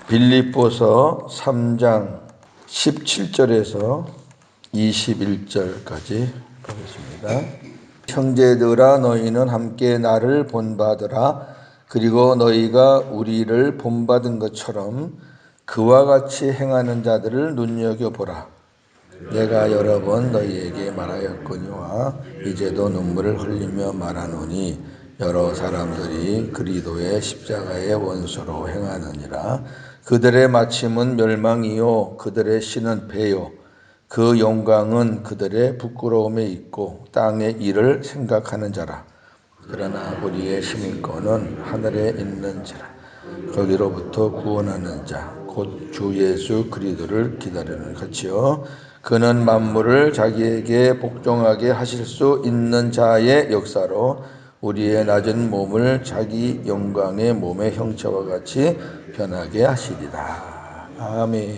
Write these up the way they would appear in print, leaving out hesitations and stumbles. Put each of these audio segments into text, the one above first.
빌립보서 3장 17절에서 21절까지 보겠습니다. 형제들아 너희는 함께 나를 본받으라. 그리고 너희가 우리를 본받은 것처럼 그와 같이 행하는 자들을 눈여겨보라. 내가 여러 번 너희에게 말하였거니와 이제도 눈물을 흘리며 말하노니 여러 사람들이 그리스도의 십자가의 원수로 행하느니라. 그들의 마침은 멸망이요 그들의 신은 배요 그 영광은 그들의 부끄러움에 있고 땅의 일을 생각하는 자라. 그러나 우리의 시민권은 하늘에 있는지라. 거기로부터 구원하는 자 곧 주 예수 그리스도를 기다리는 같이요 그는 만물을 자기에게 복종하게 하실 수 있는 자의 역사로 우리의 낮은 몸을 자기 영광의 몸의 형체와 같이 변하게 하시리라. 아멘.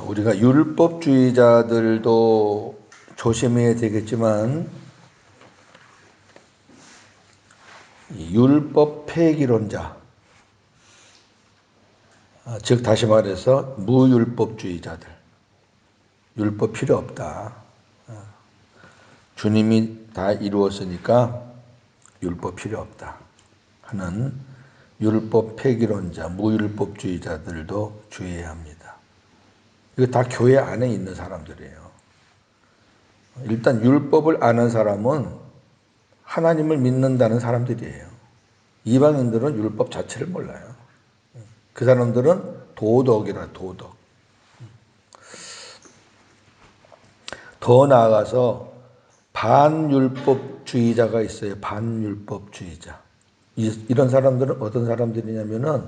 우리가 율법주의자들도 조심해야 되겠지만 율법 폐기론자, 즉 다시 말해서 무율법주의자들, 율법 필요 없다. 주님이 다 이루었으니까 율법 필요 없다 하는 율법 폐기론자, 무율법주의자들도 주의해야 합니다. 이거 다 교회 안에 있는 사람들이에요. 일단 율법을 아는 사람은 하나님을 믿는다는 사람들이에요. 이방인들은 율법 자체를 몰라요. 그 사람들은 도덕이라 도덕. 더 나아가서 반율법주의자가 있어요. 반율법주의자. 이런 사람들은 어떤 사람들이냐면은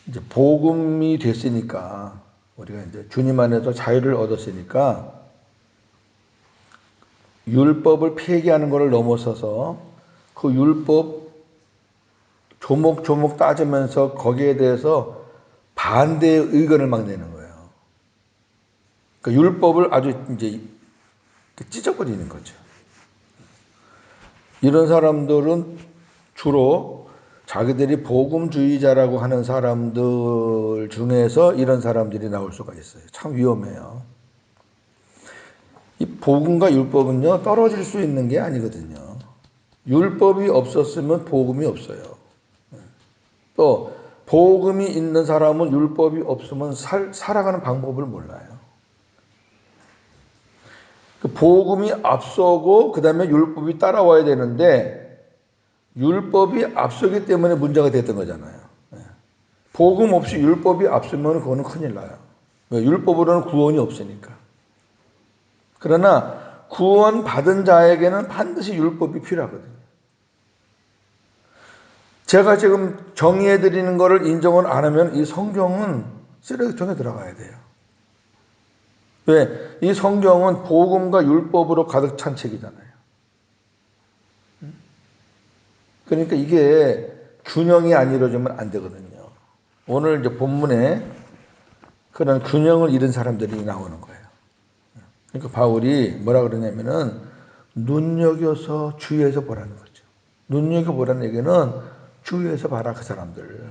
이제 복음이 됐으니까 우리가 이제 주님 안에서 자유를 얻었으니까 율법을 폐기하는 것을 넘어서서 그 율법 조목조목 따지면서 거기에 대해서 반대의 의견을 막 내는 거예요. 그러니까 율법을 아주 이제 찢어버리는 거죠. 이런 사람들은 주로 자기들이 복음주의자라고 하는 사람들 중에서 이런 사람들이 나올 수가 있어요. 참 위험해요. 이 복음과 율법은요, 떨어질 수 있는 게 아니거든요. 율법이 없었으면 복음이 없어요. 또 복음이 있는 사람은 율법이 없으면 살아가는 방법을 몰라요. 그 복음이 앞서고 그 다음에 율법이 따라와야 되는데 율법이 앞서기 때문에 문제가 됐던 거잖아요. 복음 없이 율법이 앞서면 그거는 큰일 나요. 율법으로는 구원이 없으니까. 그러나 구원 받은 자에게는 반드시 율법이 필요하거든요. 제가 지금 정의해 드리는 것을 인정을 안 하면 이 성경은 쓰레기통에 들어가야 돼요. 왜? 이 성경은 복음과 율법으로 가득 찬 책이잖아요. 그러니까 이게 균형이 안 이루어지면 안 되거든요. 오늘 이제 본문에 그런 균형을 잃은 사람들이 나오는 거예요. 그러니까 바울이 뭐라 그러냐면은 눈여겨서 주의해서 보라는 거죠. 눈여겨보라는 얘기는 주의해서 봐라 그 사람들.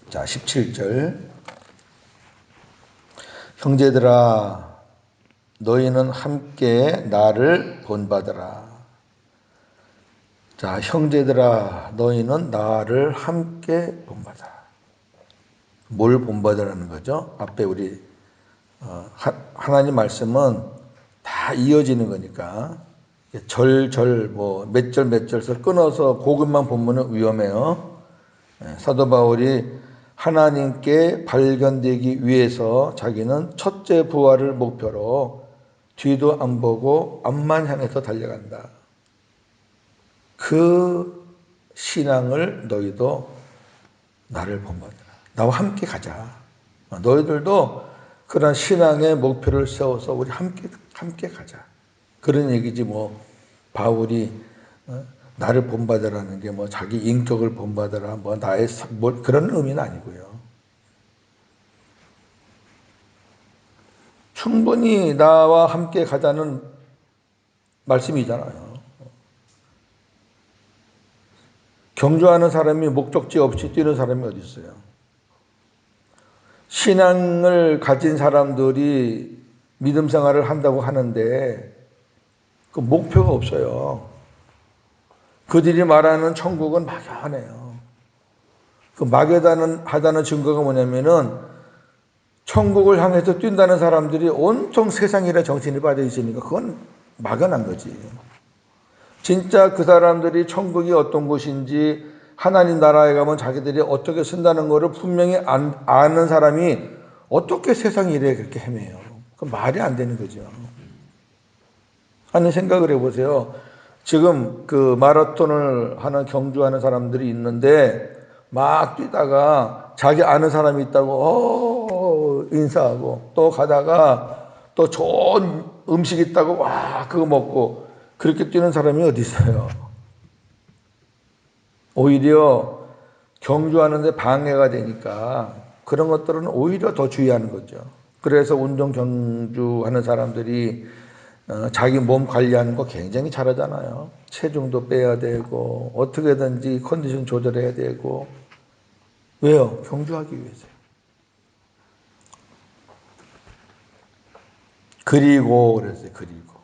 자 17절 형제들아 너희는 함께 나를 본받으라. 자 형제들아 너희는 나를 함께 본받아라. 뭘 본받으라는 거죠? 앞에 우리 하나님 말씀은 다 이어지는 거니까 절절 뭐 몇 절 몇 절서 끊어서 그것만 보면은 위험해요. 사도 바울이 하나님께 발견되기 위해서 자기는 첫째 부활을 목표로 뒤도 안 보고 앞만 향해서 달려간다. 그 신앙을 너희도 나를 본받으라. 나와 함께 가자. 너희들도 그런 신앙의 목표를 세워서 우리 함께 가자. 그런 얘기지 뭐 바울이 나를 본받으라는 게 뭐 자기 인격을 본받으라 뭐 나의 뭐 그런 의미는 아니고요. 충분히 나와 함께 가자는 말씀이잖아요. 경주하는 사람이 목적지 없이 뛰는 사람이 어디 있어요? 신앙을 가진 사람들이 믿음 생활을 한다고 하는데 그 목표가 없어요. 그들이 말하는 천국은 막연해요. 그 막연하다는 증거가 뭐냐면은 천국을 향해서 뛴다는 사람들이 온통 세상일에 정신이 빠져 있으니까 그건 막연한 거지. 진짜 그 사람들이 천국이 어떤 곳인지 하나님 나라에 가면 자기들이 어떻게 쓴다는 것을 분명히 아는 사람이 어떻게 세상 일에 그렇게 헤매요. 그 말이 안 되는 거죠. 하는 생각을 해보세요. 지금 그 마라톤을 하는 경주하는 사람들이 있는데 막 뛰다가 자기 아는 사람이 있다고 인사하고 또 가다가 또 좋은 음식 있다고 와 그거 먹고 그렇게 뛰는 사람이 어디 있어요? 오히려 경주하는데 방해가 되니까 그런 것들은 오히려 더 주의하는 거죠. 그래서 운동 경주하는 사람들이 자기 몸 관리하는 거 굉장히 잘하잖아요. 체중도 빼야 되고 어떻게든지 컨디션 조절해야 되고 왜요? 경주하기 위해서요. 그리고 그랬어요. 그리고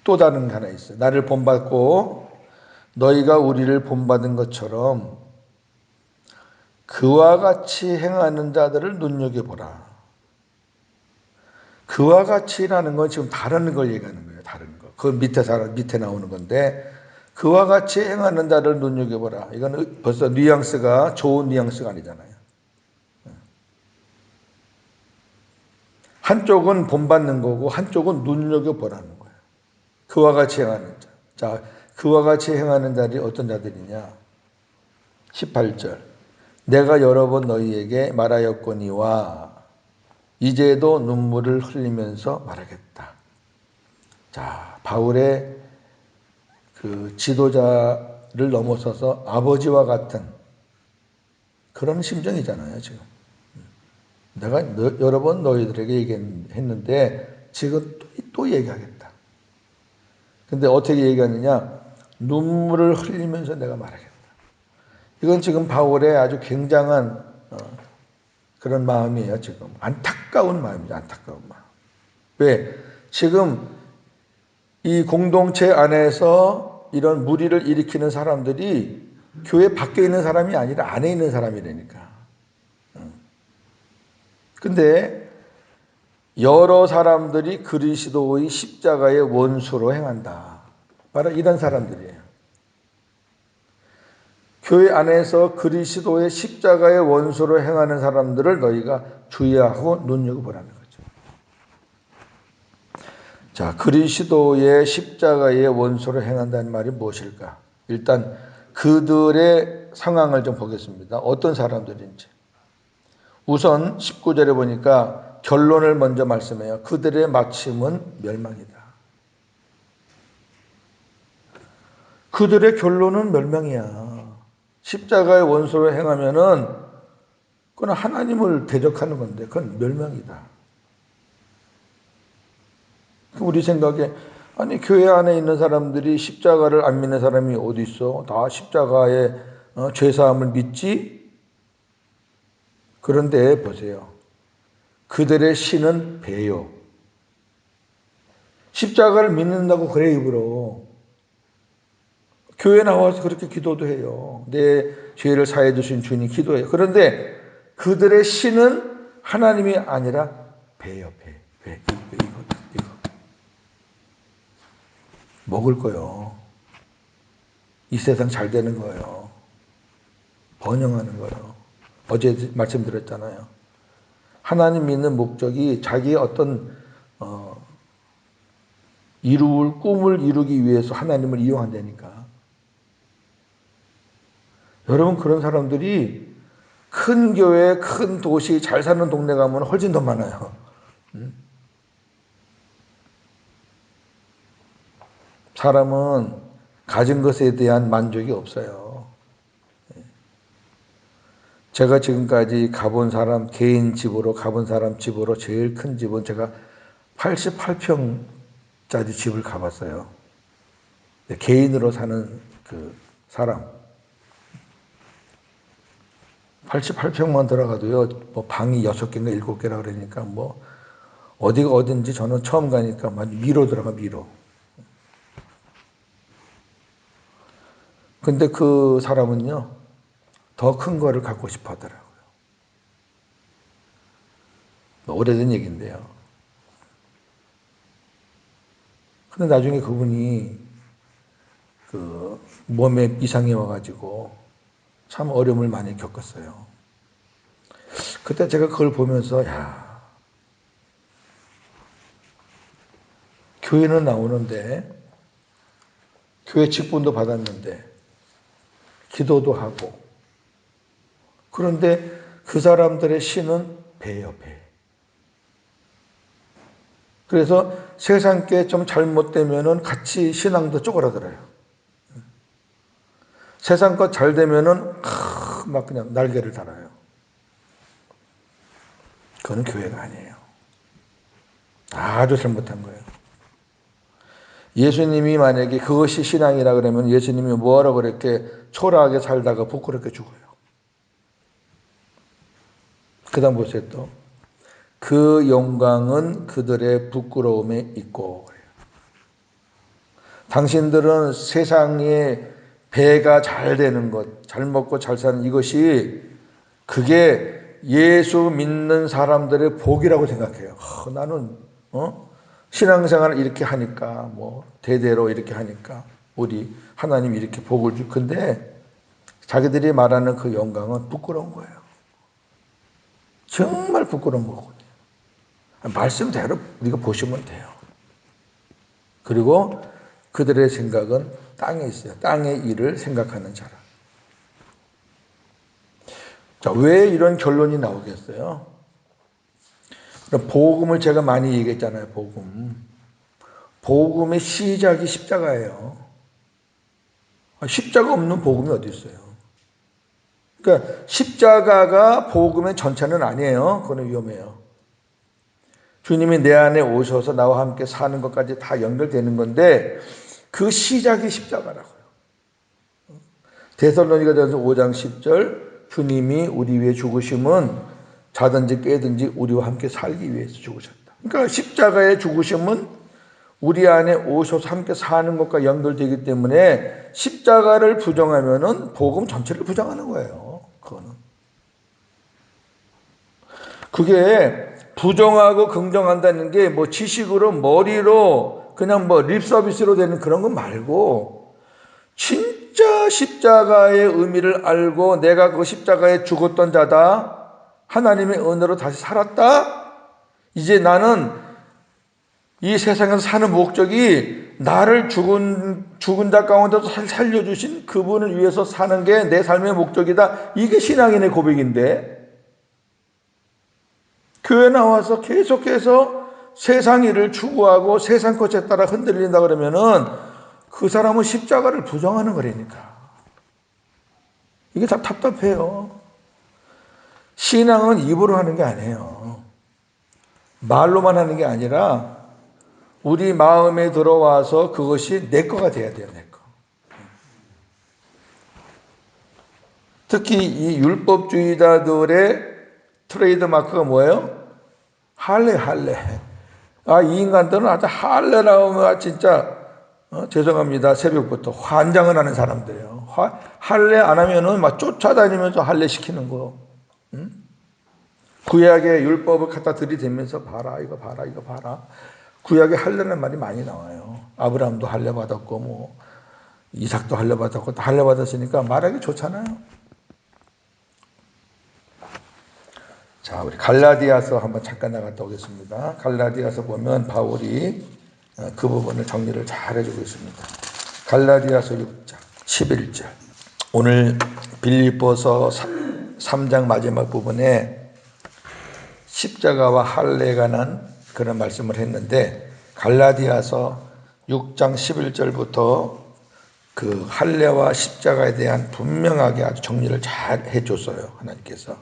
또 다른 게 하나 있어요. 나를 본받고 너희가 우리를 본받은 것처럼 그와 같이 행하는 자들을 눈여겨보라. 그와 같이라는 건 지금 다른 걸 얘기하는 거예요. 다른 거. 그 밑에 나오는 건데 그와 같이 행하는 자를 눈여겨보라. 이건 벌써 뉘앙스가 좋은 뉘앙스가 아니잖아요. 한쪽은 본받는 거고 한쪽은 눈여겨보라는 거예요. 그와 같이 행하는 자. 자, 그와 같이 행하는 자들이 어떤 자들이냐. 18절. 내가 여러 번 너희에게 말하였거니와 이제도 눈물을 흘리면서 말하겠다. 자, 바울의 그 지도자를 넘어서서 아버지와 같은 그런 심정이잖아요, 지금. 내가 여러 번 너희들에게 얘기했는데 지금 또 얘기하겠다. 근데 어떻게 얘기하느냐? 눈물을 흘리면서 내가 말하겠다. 이건 지금 바울의 아주 굉장한 그런 마음이에요, 지금. 안타까운 마음이죠, 안타까운 마음. 왜? 지금 이 공동체 안에서 이런 무리를 일으키는 사람들이 교회 밖에 있는 사람이 아니라 안에 있는 사람이라니까. 근데 여러 사람들이 그리스도의 십자가의 원수로 행한다. 바로 이런 사람들이에요. 교회 안에서 그리스도의 십자가의 원수로 행하는 사람들을 너희가 주의하고 눈여겨보라는 거죠. 자, 그리스도의 십자가의 원수로 행한다는 말이 무엇일까? 일단 그들의 상황을 좀 보겠습니다. 어떤 사람들인지. 우선 19절에 보니까 결론을 먼저 말씀해요. 그들의 마침은 멸망이다. 그들의 결론은 멸망이야. 십자가의 원수로 행하면은 그건 하나님을 대적하는 건데 그건 멸망이다. 우리 생각에 아니 교회 안에 있는 사람들이 십자가를 안 믿는 사람이 어디 있어? 다 십자가의 죄사함을 믿지? 그런데 보세요. 그들의 신은 배요. 십자가를 믿는다고 그래 입으로. 교회 나와서 그렇게 기도도 해요. 내 죄를 사해 주신 주님 기도해요. 그런데 그들의 신은 하나님이 아니라 배요, 배. 이거. 먹을 거요. 이 세상 잘 되는 거예요. 번영하는 거예요. 어제 말씀드렸잖아요. 하나님 믿는 목적이 자기의 어떤 이룰 꿈을 이루기 위해서 하나님을 이용한다니까. 여러분 그런 사람들이 큰 교회, 큰 도시, 잘 사는 동네 가면 훨씬 더 많아요. 사람은 가진 것에 대한 만족이 없어요. 제가 지금까지 가본 사람, 개인 집으로 가본 사람 집으로 제일 큰 집은 제가 88평짜리 집을 가봤어요. 개인으로 사는 그 사람. 88평만 들어가도요, 뭐 방이 6개인가 7개라 그러니까 뭐 어디가 어딘지 저는 처음 가니까 막 미로 들어가, 미로. 근데 그 사람은요, 더 큰 거를 갖고 싶어 하더라고요. 오래된 얘기인데요. 근데 나중에 그분이 그 몸에 이상이 와가지고 참 어려움을 많이 겪었어요. 그때 제가 그걸 보면서, 야, 교회는 나오는데, 교회 직분도 받았는데, 기도도 하고, 그런데 그 사람들의 신은 배예요, 배. 그래서 세상 게 좀 잘못되면은 같이 신앙도 쪼그라들어요. 세상 것 잘 되면은 막 그냥 날개를 달아요. 그건 교회가 아니에요. 아주 잘못한 거예요. 예수님이 만약에 그것이 신앙이라 그러면 예수님이 뭐하러 그렇게 초라하게 살다가 부끄럽게 죽어요. 그 다음 보세요 또. 그 영광은 그들의 부끄러움에 있고. 당신들은 세상에 배가 잘 되는 것, 잘 먹고 잘 사는 이것이 그게 예수 믿는 사람들의 복이라고 생각해요. 나는 신앙생활을 이렇게 하니까 뭐 대대로 이렇게 하니까 우리 하나님 이렇게 복을 주. 근데 자기들이 말하는 그 영광은 부끄러운 거예요. 정말 부끄러운 거거든요. 말씀대로 우리가 보시면 돼요. 그리고 그들의 생각은 땅에 있어요. 땅의 일을 생각하는 자라. 자, 왜 이런 결론이 나오겠어요? 복음을 제가 많이 얘기했잖아요. 복음. 복음의 시작이 십자가예요. 십자가 없는 복음이 어디 있어요? 그러니까 십자가가 복음의 전체는 아니에요. 그건 위험해요. 주님이 내 안에 오셔서 나와 함께 사는 것까지 다 연결되는 건데 그 시작이 십자가라고요. 데살로니가전서 5장 10절 주님이 우리 위해 죽으심은 자든지 깨든지 우리와 함께 살기 위해서 죽으셨다. 그러니까 십자가의 죽으심은 우리 안에 오셔서 함께 사는 것과 연결되기 때문에 십자가를 부정하면은 복음 전체를 부정하는 거예요. 그거는. 그게 부정하고 긍정한다는 게 뭐 지식으로 머리로 그냥 뭐 립서비스로 되는 그런 거 말고 진짜 십자가의 의미를 알고 내가 그 십자가에 죽었던 자다. 하나님의 은혜로 다시 살았다. 이제 나는 이 세상에서 사는 목적이 나를 죽은 자 가운데서 살려주신 그분을 위해서 사는 게 내 삶의 목적이다. 이게 신앙인의 고백인데 교회 나와서 계속해서 세상 일을 추구하고 세상 것에 따라 흔들린다 그러면은 그 사람은 십자가를 부정하는 거라니까. 이게 다 답답해요. 신앙은 입으로 하는 게 아니에요. 말로만 하는 게 아니라 우리 마음에 들어와서 그것이 내 거가 돼야 돼요. 내 거. 특히 이 율법주의자들의 트레이드 마크가 뭐예요? 할례. 이 인간들은 아주 할례 나오면 진짜 죄송합니다. 새벽부터 환장을 하는 사람들이에요. 할례 안 하면은 막 쫓아다니면서 할례 시키는 거. 구약의 율법을 갖다 들이대면서 봐라 이거 봐라. 구약에 할례라는 말이 많이 나와요. 아브라함도 할례 받았고 뭐 이삭도 할례 받았고 다 할례 받았으니까 말하기 좋잖아요. 자, 우리 갈라디아서 한번 잠깐 나갔다 오겠습니다. 갈라디아서 보면 바울이 그 부분을 정리를 잘 해주고 있습니다. 갈라디아서 6장 11절. 오늘 빌립보서 3장 마지막 부분에 십자가와 할례에 관한 그런 말씀을 했는데 갈라디아서 6장 11절부터 그 할례와 십자가에 대한 분명하게 아주 정리를 잘 해줬어요. 하나님께서.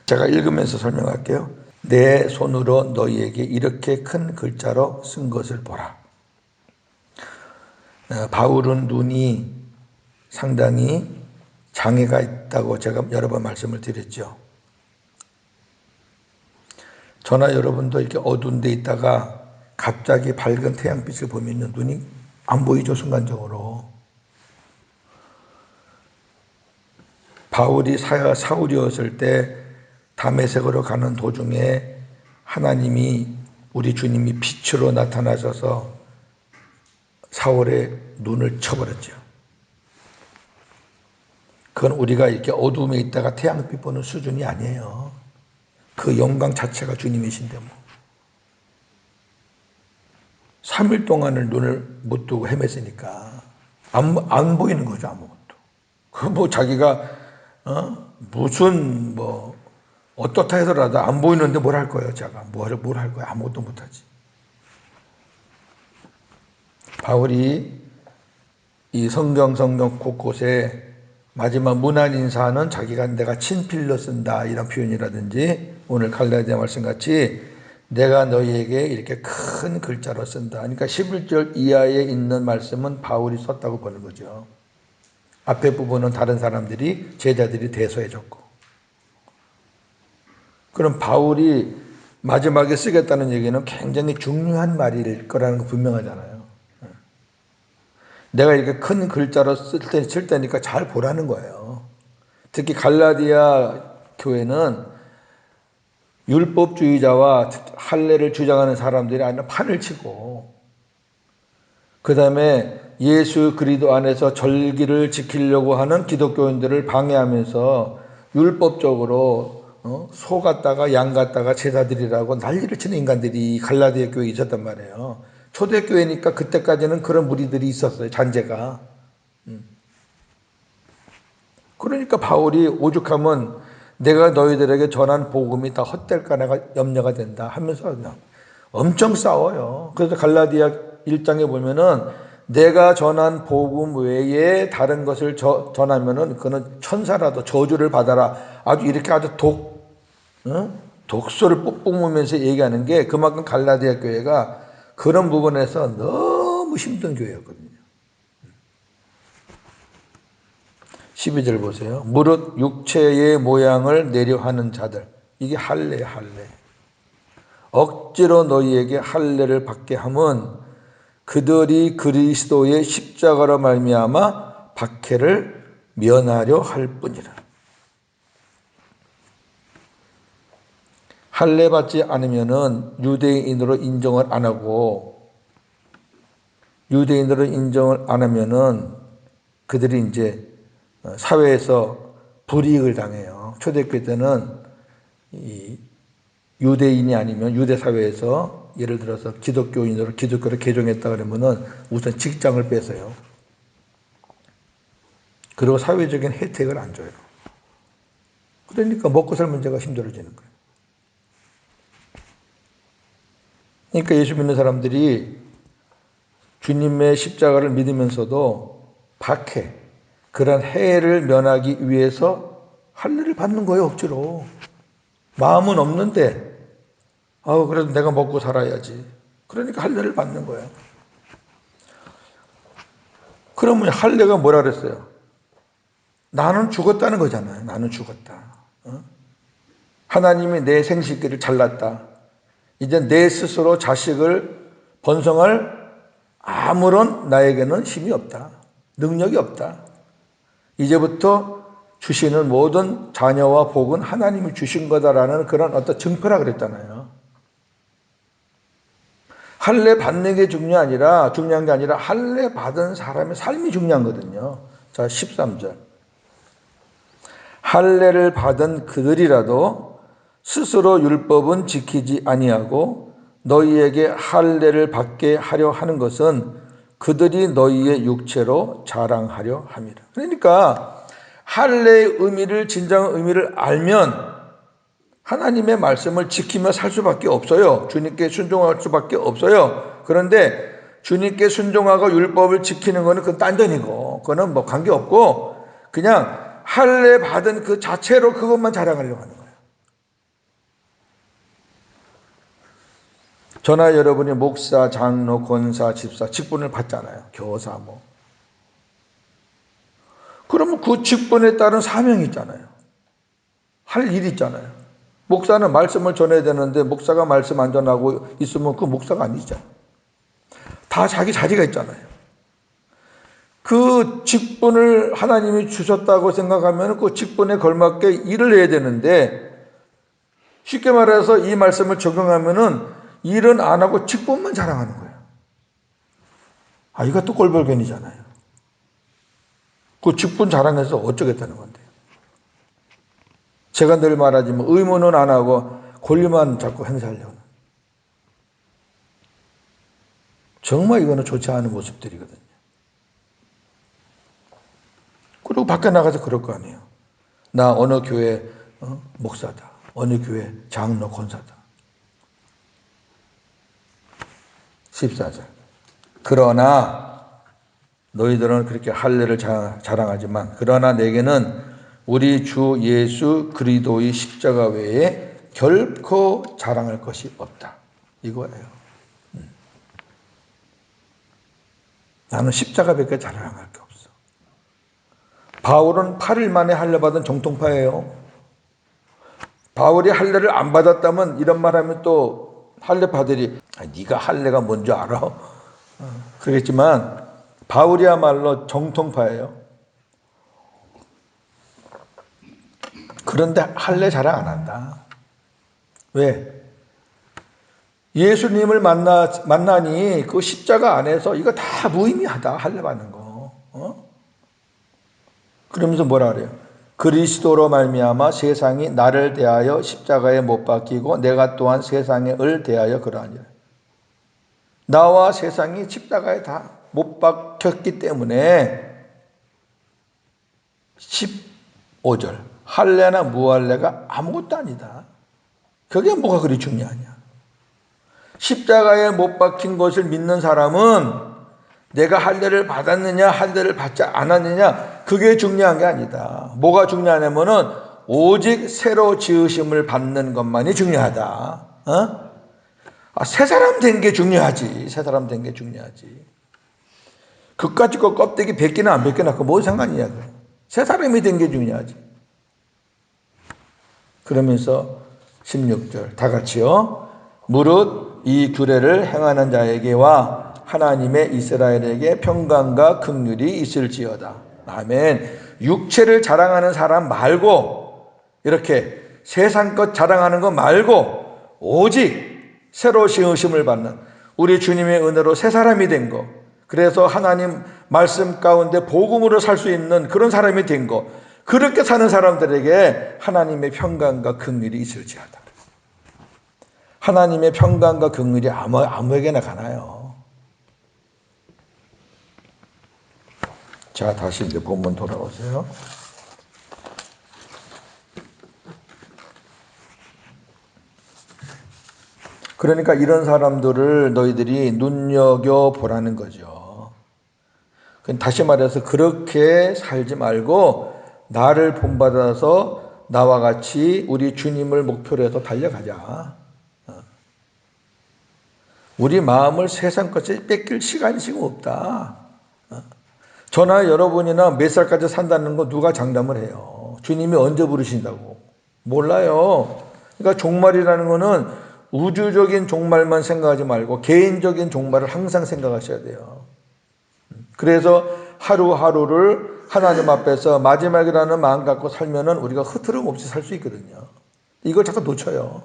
제가 읽으면서 설명할게요. 내 손으로 너희에게 이렇게 큰 글자로 쓴 것을 보라. 바울은 눈이 상당히 장애가 있다고 제가 여러 번 말씀을 드렸죠. 저나 여러분도 이렇게 어두운 데 있다가 갑자기 밝은 태양빛을 보면 눈이 안 보이죠, 순간적으로. 바울이 사울이었을 때 다메섹으로 가는 도중에 하나님이, 우리 주님이 빛으로 나타나셔서 사울의 눈을 쳐버렸죠. 그건 우리가 이렇게 어두움에 있다가 태양빛 보는 수준이 아니에요. 그 영광 자체가 주님이신데 뭐. 3일 동안을 눈을 못 뜨고 헤맸으니까 안 보이는 거죠, 아무것도. 그 뭐 자기가 무슨 뭐 어떻다 해서라도 안 보이는데 뭘 할 거예요, 제가. 뭘 할 거예요? 아무것도 못 하지. 바울이 이 성경 곳곳에 마지막 문안 인사는 자기가 내가 친필로 쓴다 이런 표현이라든지, 오늘 갈라디아 말씀같이 내가 너희에게 이렇게 큰 글자로 쓴다. 그러니까 11절 이하에 있는 말씀은 바울이 썼다고 보는 거죠. 앞에 부분은 다른 사람들이, 제자들이 대서해 줬고. 그럼 바울이 마지막에 쓰겠다는 얘기는 굉장히 중요한 말일 거라는 거 분명하잖아요. 내가 이렇게 큰 글자로 쓸 때니까 잘 보라는 거예요. 특히 갈라디아 교회는 율법주의자와 할례를 주장하는 사람들이 아니라 판을 치고, 그 다음에 예수 그리스도 안에서 절기를 지키려고 하는 기독교인들을 방해하면서 율법적으로 소 같다가 양 같다가 제자들이라고 난리를 치는 인간들이 갈라디아 교회에 있었단 말이에요. 초대교회니까 그때까지는 그런 무리들이 있었어요, 잔재가. 그러니까 바울이 오죽하면 내가 너희들에게 전한 복음이 다 헛될까 내가 염려가 된다 하면서 그냥 엄청 싸워요. 그래서 갈라디아 1장에 보면은 내가 전한 복음 외에 다른 것을 전하면은 그는 천사라도 저주를 받아라. 아주 이렇게 아주 독소를 뿜으면서 얘기하는 게 그만큼 갈라디아 교회가 그런 부분에서 너무 힘든 교회였거든요. 12절 보세요. 무릇 육체의 모양을 내려 하는 자들. 이게 할례. 억지로 너희에게 할례를 받게 함은 그들이 그리스도의 십자가로 말미암아 박해를 면하려 할 뿐이라. 할례 받지 않으면은 유대인으로 인정을 안 하고, 유대인으로 인정을 안 하면은 그들이 이제 사회에서 불이익을 당해요. 초대교회 때는 이 유대인이 아니면 유대 사회에서 예를 들어서 기독교인으로 기독교를 개종했다 그러면은 우선 직장을 뺏어요. 그리고 사회적인 혜택을 안 줘요. 그러니까 먹고 살 문제가 힘들어지는 거예요. 그러니까 예수 믿는 사람들이 주님의 십자가를 믿으면서도 박해, 그런 해를 면하기 위해서 할례를 받는 거예요, 억지로. 마음은 없는데, 그래도 내가 먹고 살아야지. 그러니까 할례를 받는 거예요. 그러면 할례가 뭐라 그랬어요? 나는 죽었다는 거잖아요. 나는 죽었다. 하나님이 내 생식기를 잘랐다. 이제 내 스스로 자식을 번성할 아무런 나에게는 힘이 없다. 능력이 없다. 이제부터 주시는 모든 자녀와 복은 하나님이 주신 거다라는 그런 어떤 증표라 그랬잖아요. 할례 받는 게 중요한 게 아니라 할례 받은 사람의 삶이 중요한 거거든요. 자, 13절. 할례를 받은 그들이라도 스스로 율법은 지키지 아니하고 너희에게 할례를 받게 하려 하는 것은 그들이 너희의 육체로 자랑하려 함이라. 그러니까 할례의 의미를, 진정한 의미를 알면 하나님의 말씀을 지키며 살 수밖에 없어요. 주님께 순종할 수밖에 없어요. 그런데 주님께 순종하고 율법을 지키는 것은 그건 딴전이고, 그거는 뭐 관계없고 그냥 할례 받은 그 자체로 그것만 자랑하려고 하는 거예요. 저나 여러분이 목사, 장로, 권사, 집사, 직분을 받잖아요. 교사 뭐. 그러면 그 직분에 따른 사명이 있잖아요. 할 일이 있잖아요. 목사는 말씀을 전해야 되는데 목사가 말씀 안 전하고 있으면 그 목사가 아니잖아요. 다 자기 자리가 있잖아요. 그 직분을 하나님이 주셨다고 생각하면 그 직분에 걸맞게 일을 해야 되는데, 쉽게 말해서 이 말씀을 적용하면은 일은 안 하고 직분만 자랑하는 거예요. 이것도 꼴불견이잖아요. 그 직분 자랑해서 어쩌겠다는 건데. 제가 늘 말하지만 의무는 안 하고 권리만 자꾸 행사하려고. 정말 이거는 좋지 않은 모습들이거든요. 그리고 밖에 나가서 그럴 거 아니에요. 나 어느 교회 목사다. 어느 교회 장로 권사다. 14절. 그러나 너희들은 그렇게 할례를 자랑하지만 그러나 내게는 우리 주 예수 그리스도의 십자가 외에 결코 자랑할 것이 없다. 이거예요. 나는 십자가밖에 자랑할 게 없어. 바울은 8일 만에 할례 받은 정통파예요. 바울이 할례를 안 받았다면 이런 말하면 또 할례파들이 네가 할례가 뭔지 알아? 그러겠지만 바울이야말로 정통파예요. 그런데 할례 자랑 안 한다. 왜? 예수님을 만나니 그 십자가 안에서 이거 다 무의미하다. 할례 받는 거. 그러면서 뭐라 그래요? 그리스도로 말미암아 세상이 나를 대하여 십자가에 못 박히고 내가 또한 세상을 대하여 그러하니라. 나와 세상이 십자가에 다 못 박혔기 때문에 15절 할례나 무할례가 아무것도 아니다. 그게 뭐가 그리 중요하냐. 십자가에 못 박힌 것을 믿는 사람은 내가 할례를 받았느냐 할례를 받지 않았느냐 그게 중요한 게 아니다. 뭐가 중요하냐면은 오직 새로 지으심을 받는 것만이 중요하다. 새 사람 된 게 중요하지. 새 사람 된 게 중요하지. 그까짓 거 껍데기 벗기나 안 벗기나 그 뭔 상관이냐. 새 사람이 된 게 중요하지. 그러면서 16절 다 같이요. 무릇 이 규례를 행하는 자에게와 하나님의 이스라엘에게 평강과 긍휼이 있을지어다. 아멘. 육체를 자랑하는 사람 말고 이렇게 세상 것 자랑하는 거 말고 오직 새로 지으심을 받는 우리 주님의 은혜로 새 사람이 된 거. 그래서 하나님 말씀 가운데 복음으로 살 수 있는 그런 사람이 된 거. 그렇게 사는 사람들에게 하나님의 평강과 긍휼이 있을지어다. 하나님의 평강과 긍휼이 아무에게나 가나요? 자, 다시 이제 본문 돌아오세요. 그러니까 이런 사람들을 너희들이 눈여겨보라는 거죠. 다시 말해서 그렇게 살지 말고 나를 본받아서 나와 같이 우리 주님을 목표로 해서 달려가자. 우리 마음을 세상 것에 뺏길 시간이 지금 없다. 저나 여러분이나 몇 살까지 산다는 거 누가 장담을 해요? 주님이 언제 부르신다고? 몰라요. 그러니까 종말이라는 거는 우주적인 종말만 생각하지 말고 개인적인 종말을 항상 생각하셔야 돼요. 그래서 하루하루를 하나님 앞에서 마지막이라는 마음 갖고 살면은 우리가 흐트름 없이 살 수 있거든요. 이걸 자꾸 놓쳐요.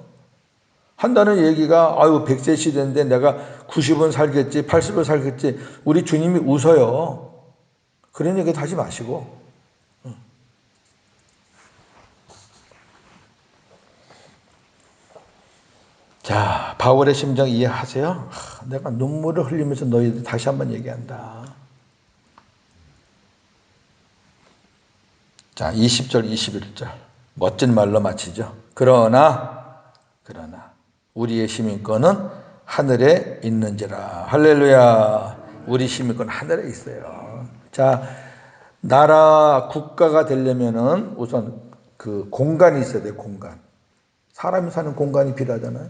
한다는 얘기가 100세 시대인데 내가 90은 살겠지 80은 살겠지 우리 주님이 웃어요. 그런 얘기 하지 마시고 자 바울의 심정 이해하세요? 내가 눈물을 흘리면서 너희들 다시 한번 얘기한다. 자 20절 21절 멋진 말로 마치죠. 그러나 우리의 시민권은 하늘에 있는지라. 할렐루야. 우리 시민권 하늘에 있어요. 자, 나라 국가가 되려면은 우선 그 공간이 있어야 돼요. 공간. 사람이 사는 공간이 필요하잖아요.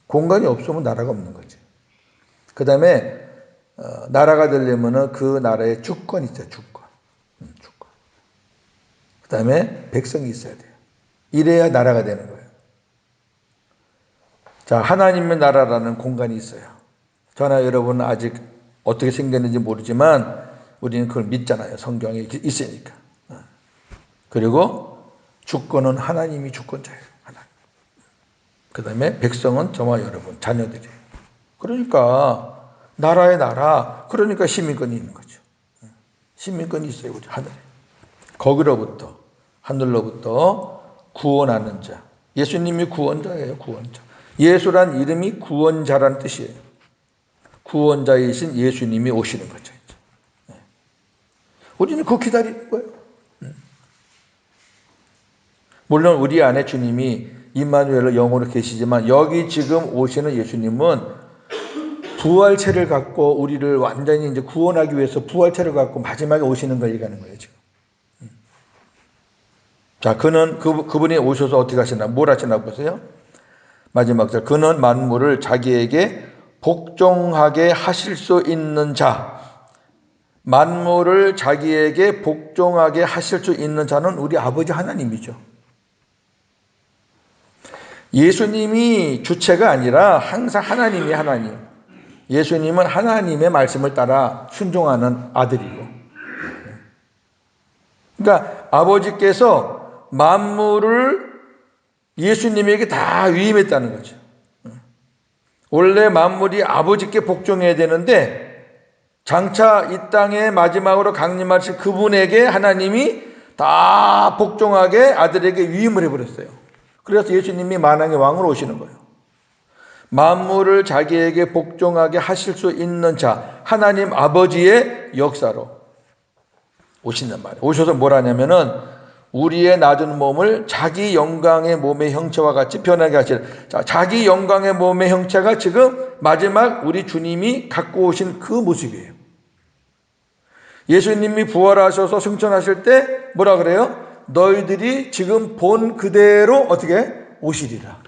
공간이 없으면 나라가 없는 거지. 그 다음에 나라가 되려면은 그 나라에 주권이 있어요. 주권. 그 다음에 백성이 있어야 돼요. 이래야 나라가 되는 거예요. 자, 하나님의 나라라는 공간이 있어요. 저나 여러분은 아직 어떻게 생겼는지 모르지만 우리는 그걸 믿잖아요. 성경에 있으니까. 그리고 주권은 하나님이 주권자예요. 하나님. 그 다음에 백성은 저와 여러분, 자녀들이에요. 그러니까 나라의 나라, 그러니까 시민권이 있는 거죠. 시민권이 있어요. 우리 하늘에. 거기로부터, 하늘로부터 구원하는 자. 예수님이 구원자예요. 구원자. 예수란 이름이 구원자라는 뜻이에요. 구원자이신 예수님이 오시는 거죠. 우리는 그거 기다리는 거예요. 물론 우리 안에 주님이 임마누엘로 영으로 계시지만 여기 지금 오시는 예수님은 부활체를 갖고 우리를 완전히 이제 구원하기 위해서 부활체를 갖고 마지막에 오시는 걸 얘기하는 거예요, 지금. 자, 그분이 오셔서 어떻게 하시나, 뭘 하시나 보세요. 마지막 절. 그는 만물을 자기에게 복종하게 하실 수 있는 자. 만물을 자기에게 복종하게 하실 수 있는 자는 우리 아버지 하나님이죠. 예수님이 주체가 아니라 항상 하나님이 하나님. 예수님은 하나님의 말씀을 따라 순종하는 아들이고. 그러니까 아버지께서 만물을 예수님에게 다 위임했다는 거죠. 원래 만물이 아버지께 복종해야 되는데 장차 이 땅에 마지막으로 강림하실 그분에게 하나님이 다 복종하게 아들에게 위임을 해버렸어요. 그래서 예수님이 만왕의 왕으로 오시는 거예요. 만물을 자기에게 복종하게 하실 수 있는 자, 하나님 아버지의 역사로 오신단 말이에요. 오셔서 뭘 하냐면은 우리의 낮은 몸을 자기 영광의 몸의 형체와 같이 변하게 하시는, 자기 영광의 몸의 형체가 지금 마지막 우리 주님이 갖고 오신 그 모습이에요. 예수님이 부활하셔서 승천하실 때 뭐라 그래요? 너희들이 지금 본 그대로 어떻게 오시리라.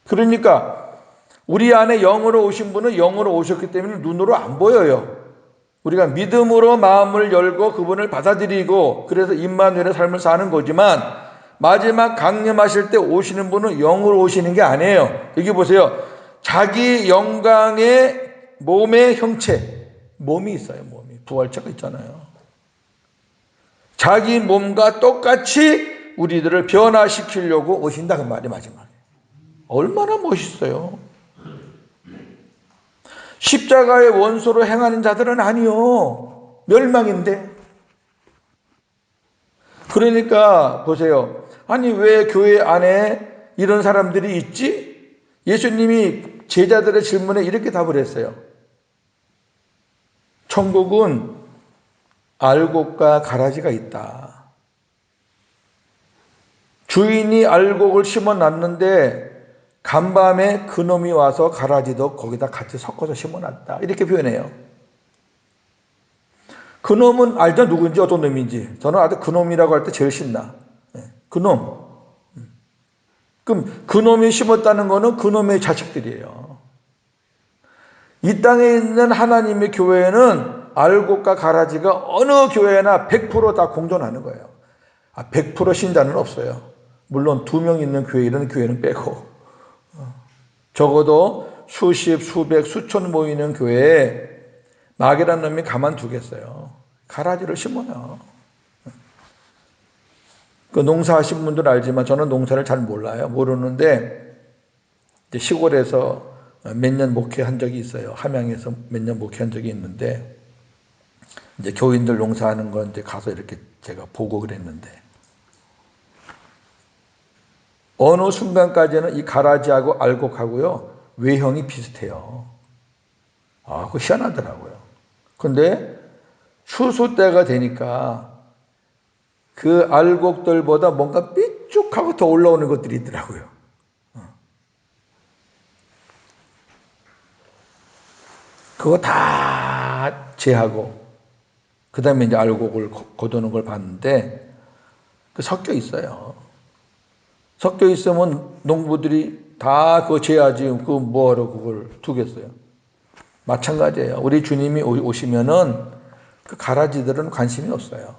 그러니까 우리 안에 영으로 오신 분은 영으로 오셨기 때문에 눈으로 안 보여요. 우리가 믿음으로 마음을 열고 그분을 받아들이고 그래서 임마누엘의 삶을 사는 거지만 마지막 강림하실 때 오시는 분은 영으로 오시는 게 아니에요. 여기 보세요. 자기 영광의 몸의 형체, 몸이 있어요. 몸이 부활체가 있잖아요. 자기 몸과 똑같이 우리들을 변화시키려고 오신다 그 말이 마지막에. 얼마나 멋있어요. 십자가의 원소로 행하는 자들은 아니요. 멸망인데. 그러니까 보세요. 아니 왜 교회 안에 이런 사람들이 있지? 예수님이 제자들의 질문에 이렇게 답을 했어요. 천국은 알곡과 가라지가 있다. 주인이 알곡을 심어놨는데 간밤에 그놈이 와서 가라지도 거기다 같이 섞어서 심어놨다. 이렇게 표현해요. 그놈은 알죠? 누군지 어떤 놈인지. 저는 아주 그놈이라고 할 때 제일 신나. 그놈. 그럼 그놈이 심었다는 거는 그놈의 자식들이에요. 이 땅에 있는 하나님의 교회는 알곡과 가라지가 어느 교회나 100%다 공존하는 거예요. 100% 신자는 없어요. 물론 2명 있는 교회, 이런 교회는 빼고. 적어도 수십, 수백, 수천 모이는 교회에 마귀라는 놈이 가만두겠어요. 가라지를 심어요. 그 농사하신 분들은 알지만 저는 농사를 잘 몰라요. 모르는데 시골에서 몇 년 목회한 적이 있어요. 함양에서 몇 년 목회한 적이 있는데 이제 교인들 농사하는 건 이제 가서 이렇게 제가 보고 그랬는데 어느 순간까지는 이 가라지하고 알곡하고요 외형이 비슷해요. 그거 희한하더라고요. 근데 추수 때가 되니까 그 알곡들보다 뭔가 삐쭉하고 더 올라오는 것들이 있더라고요. 그거 다 제하고 그 다음에 이제 알곡을 거두는 걸 봤는데 그 섞여 있어요. 섞여 있으면 농부들이 다 그거 제하지 그 뭐하러 그걸 두겠어요. 마찬가지예요. 우리 주님이 오시면은 그 가라지들은 관심이 없어요.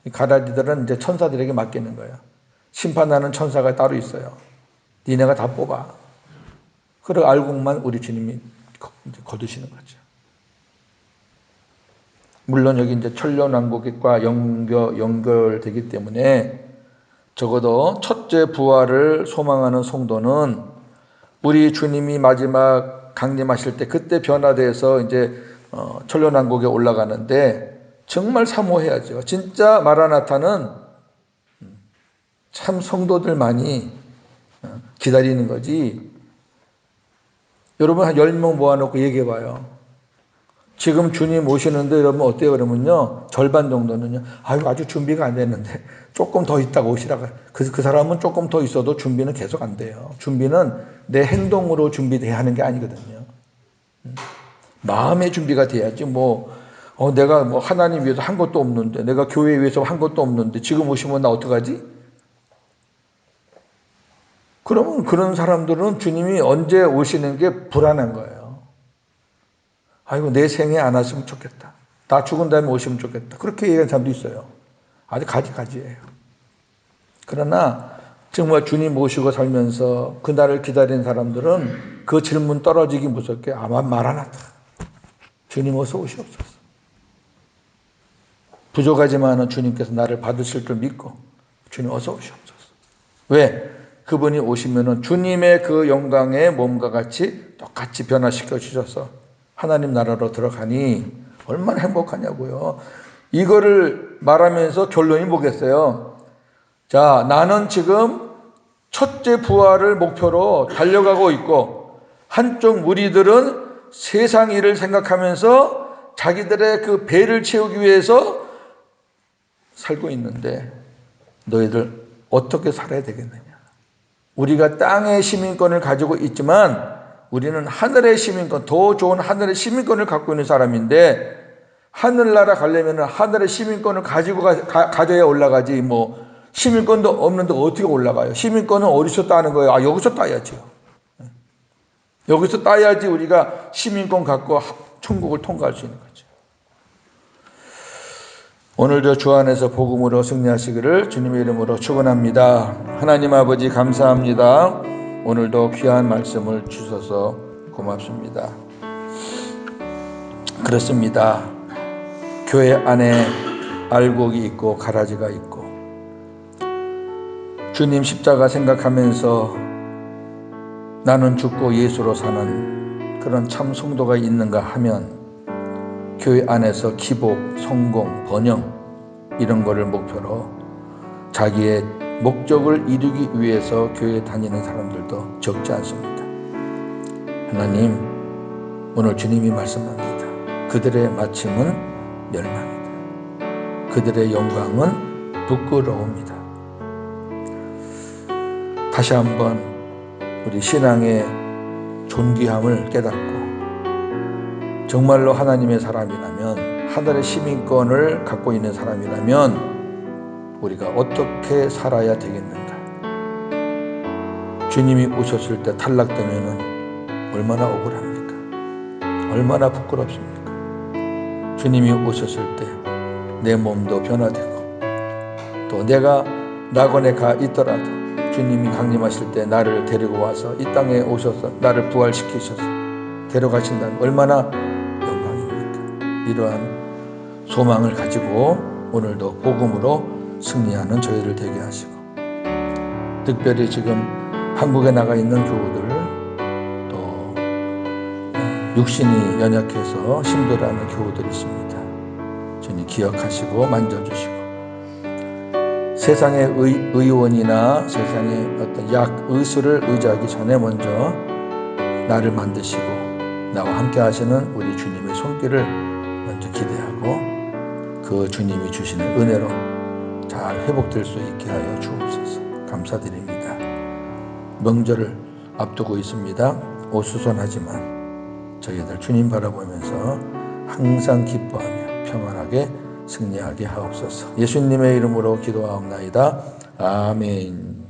이 가라지들은 이제 천사들에게 맡기는 거예요. 심판하는 천사가 따로 있어요. 니네가 다 뽑아. 그리고 알곡만 우리 주님이 거두시는 거죠. 물론 여기 이제 천년왕국과 연결되기 때문에 적어도 첫째 부활을 소망하는 성도는 우리 주님이 마지막 강림하실 때 그때 변화돼서 이제 천년왕국에 올라가는데 정말 사모해야죠. 진짜 마라나타는 참 성도들만이 기다리는 거지. 여러분 한 10명 모아놓고 얘기해봐요. 지금 주님 오시는데 여러분 어때요? 그러면요 절반 정도는요 아주 준비가 안 됐는데 조금 더 있다가 오시라고. 그 사람은 조금 더 있어도 준비는 계속 안 돼요. 준비는 내 행동으로 준비돼야 하는 게 아니거든요. 마음의 준비가 돼야지. 내가 하나님 위해서 한 것도 없는데, 내가 교회 위해서 한 것도 없는데 지금 오시면 나 어떡하지? 그러면 그런 사람들은 주님이 언제 오시는 게 불안한 거예요. 아이고 내 생에 안 왔으면 좋겠다. 나 죽은 다음에 오시면 좋겠다. 그렇게 얘기하는 사람도 있어요. 아주 가지가지예요. 그러나 정말 주님 모시고 살면서 그날을 기다리는 사람들은 그 질문 떨어지기 무섭게 아마 마라나타. 주님 어서 오시옵소서. 부족하지만은 주님께서 나를 받으실 줄 믿고 주님 어서 오시옵소서. 왜? 그분이 오시면은 주님의 그 영광의 몸과 같이 똑같이 변화시켜 주셔서 하나님 나라로 들어가니 얼마나 행복하냐고요. 이거를 말하면서 결론이 뭐겠어요? 자, 나는 지금 첫째 부활을 목표로 달려가고 있고 한쪽 무리들은 세상 일을 생각하면서 자기들의 그 배를 채우기 위해서 살고 있는데 너희들 어떻게 살아야 되겠느냐? 우리가 땅의 시민권을 가지고 있지만 우리는 하늘의 시민권, 더 좋은 하늘의 시민권을 갖고 있는 사람인데 하늘나라 가려면 하늘의 시민권을 가지고 가져야 올라가지 시민권도 없는데 어떻게 올라가요? 시민권은 어디서 따는 거예요? 여기서 따야죠. 여기서 따야지 우리가 시민권 갖고 천국을 통과할 수 있는 거죠. 오늘도 주 안에서 복음으로 승리하시기를 주님의 이름으로 축원합니다. 하나님 아버지 감사합니다. 오늘도 귀한 말씀을 주셔서 고맙습니다. 그렇습니다. 교회 안에 알곡이 있고 가라지가 있고 주님 십자가 생각하면서 나는 죽고 예수로 사는 그런 참 성도가 있는가 하면 교회 안에서 기복, 성공, 번영 이런 거를 목표로 자기의 목적을 이루기 위해서 교회 다니는 사람들도 적지 않습니다. 하나님, 오늘 주님이 말씀합니다. 그들의 마침은 멸망이다. 그들의 영광은 부끄러움이다. 다시 한번 우리 신앙의 존귀함을 깨닫고 정말로 하나님의 사람이라면 하늘의 시민권을 갖고 있는 사람이라면 우리가 어떻게 살아야 되겠는가? 주님이 오셨을 때 탈락되면 얼마나 억울합니까? 얼마나 부끄럽습니까? 주님이 오셨을 때 내 몸도 변화되고 또 내가 낙원에 가 있더라도 주님이 강림하실 때 나를 데리고 와서 이 땅에 오셔서 나를 부활시키셔서 데려가신다면 얼마나 영광입니까? 이러한 소망을 가지고 오늘도 복음으로 승리하는 저희를 되게 하시고 특별히 지금 한국에 나가 있는 교우들 또 육신이 연약해서 힘들어하는 교우들이 있습니다. 주님 기억하시고 만져주시고 세상의 의원이나 세상의 어떤 의술을 의지하기 전에 먼저 나를 만드시고 나와 함께 하시는 우리 주님의 손길을 먼저 기대하고 그 주님이 주시는 은혜로 잘 회복될 수 있게 하여 주옵소서. 감사드립니다. 명절을 앞두고 있습니다. 오수선하지만 저희들 주님 바라보면서 항상 기뻐하며 평안하게 승리하게 하옵소서. 예수님의 이름으로 기도하옵나이다. 아멘.